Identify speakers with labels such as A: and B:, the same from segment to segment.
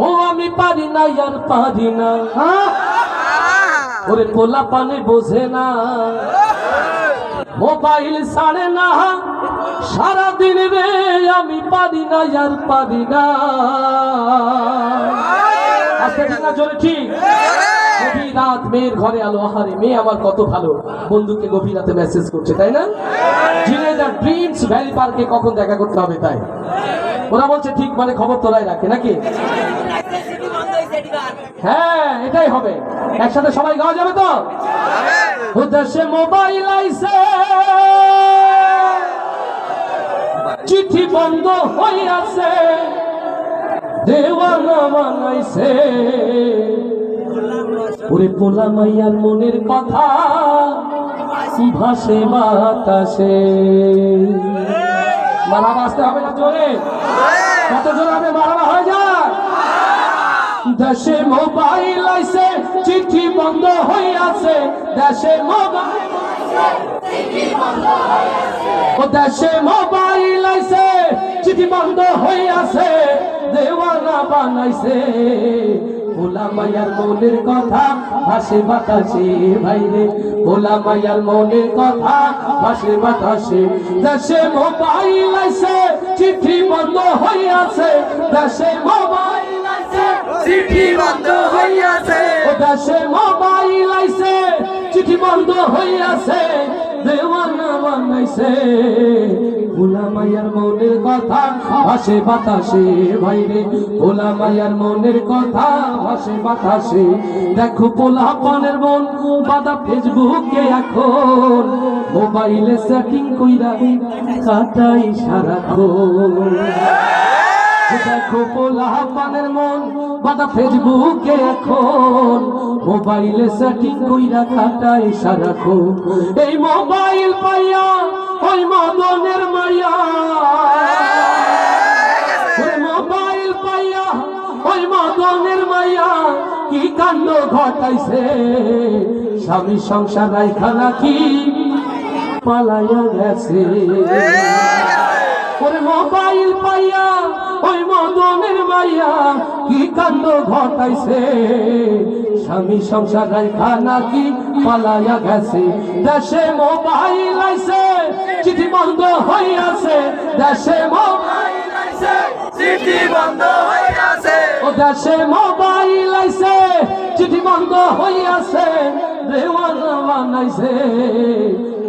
A: ও আমি পারি না আর পারি না, ওরে পোলা পানে বোঝে না, মোবাইল ছাড়ে না সারাদিন রে, আমি পারি না আর পারি না। আজকে ঠিক না জোরে ঠিক? গভীর রাত, মেয়ের ঘরে আলো, আহারে মেয়ে আমার কত ভালো, বন্ধুকে গভীর রাতে মেসেজ করছে, তাই না? ঝিনাইদহ ড্রিমস ভ্যালি পার্কে কখন দেখা করতে হবে তাই ওরা বলছে, ঠিক মানে খবর তোলাই রাখে নাকি? হ্যাঁ এটাই হবে, একসাথে সবাই গাওয়া যাবে তো? উদ্দেশ্যে মোবাইল আইছে, চিঠি বন্ধ হইয়াছে, দেওয়ানা বানাইছে, ওরে পোলা মাইয়ার মনের কথা ভাসে বাতাসে। মারাবা আসতে হবে না জোরে, কত জোরে হবে মারাবা হয়ে যায়। দেশে মোবাইল আইছে, চিঠি বন্ধ হইয়াছে, দেশে মোবাইল, ও দেশে মোবাইল আইছে, চিঠি বন্ধ হইয়াছে, দেওয়ানা বানাইছে, ভোলা মায়ার মনের কথা ভাসে বাতাসে, ভাইরে ভোলা মায়ার মনের কথা ভাসে বাতাসে। দেশে মোবাইল আইছে, চিঠি বন্ধ হইয়াছে, দেশে মোবাইল আইছে, চিঠি বন্ধ হইয়াছে, ও দেশে মোবাইল আইছে, চিঠি বন্ধ হইয়াছে, দেওয়ানা বানাইছে, ভোলা মায়ার মনের কথা ভাসে বাতাসে, ভাইরে ভোলা মায়ার মনের কথা ভাসে বাতাসে। দেখো পোলা পানের মন বাদা ফেসবুকে এখন, মোবাইলে সেটিং কইরা কাটাই সারাক্ষণ। দেখো পোলা পানের মন বাদা ফেসবুকে এখন, মোবাইলে সেটিং কইরা কাটাই সারাক্ষণ। এই মোবাইল পাইয়া ওই মদনের মায়া, মোবাইল পাইয়া ওই মদনের মায়া কি কাণ্ড ঘটাইছে, স্বামী সংসার রাইখা নাকি পালাইয়া গেছে। ওরে মোবাইল পাইয়া ওই মদনের মাইয়া কি কাণ্ড ঘটাইছে, স্বামী সংসার রাইখা নাকি পালাইয়া গেছে। দেশে মোবাইল আইছে, চিঠি বন্ধ হইয়াছে, দেশে মোবাইল আইছে, চিঠি বন্ধ হইয়াছে, ও দেশে মোবাইল আইছে, চিঠি বন্ধ হইয়াছে, দেওয়ানা বানাইছে,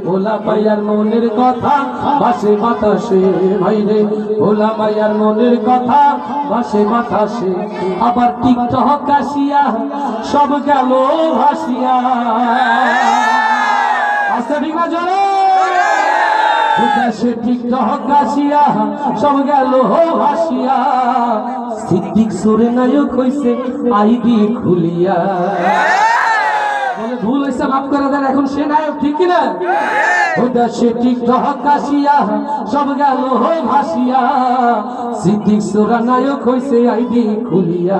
A: ভোলা মায়ার মনের কথা ভাসে বাতাসে, ভাইরে ভোলা মায়ার মনের কথা ভাসে বাতাসে। আবার টিকটক আসিয়া সব গেল ভাসিয়া, আস্তে ঠিক না জোরে? দেশে টিকটক আসিয়া সব গেল ভাসিয়া, সিদ্দিক সুরে নায়ক হইছে আইডি খুলিয়া। ভুল হয়েছে মাফ করে দেন, এখন সে নায়ক ঠিক কিনা? দেশে টিকটক আসিয়া সব গেল ভাসিয়া, সিদ্দিক সুরা নায়ক হইছে আইডি খুলিয়া।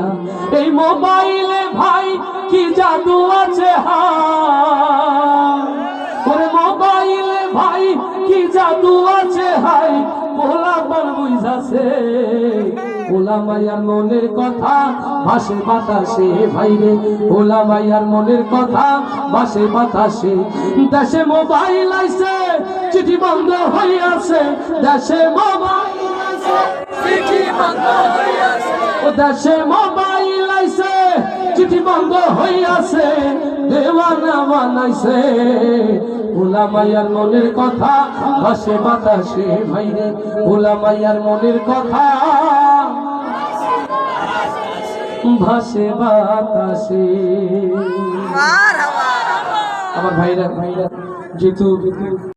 A: এই মোবাইলে ভাই কি জাদু আছে, ওরে মোবাইলে ভাই কি জাদু আছে, হাই ভোলা পান বুঝাছে, ভোলা মায়ার মনের কথা ভাসে বাতাসে, ভাইরে ভোলা মায়ার মনের কথা ভাসে বাতাসে। দেশে মোবাইল আইছে, চিঠি বন্ধ হইয়াছে, দেশে মোবাইল আইছে, চিঠি বন্ধ হইয়াছে, ও দেশে মোবাইল আইছে, চিঠি বন্ধ হইয়াছে, দেওয়ানা বানাইছে, ভোলা মায়ার মনের কথা ভাসে বাতাসে, ভাইরে ভোলা মায়ার মনের কথা ভাসে বাতাসে। আমার ভাইরা যেহেতু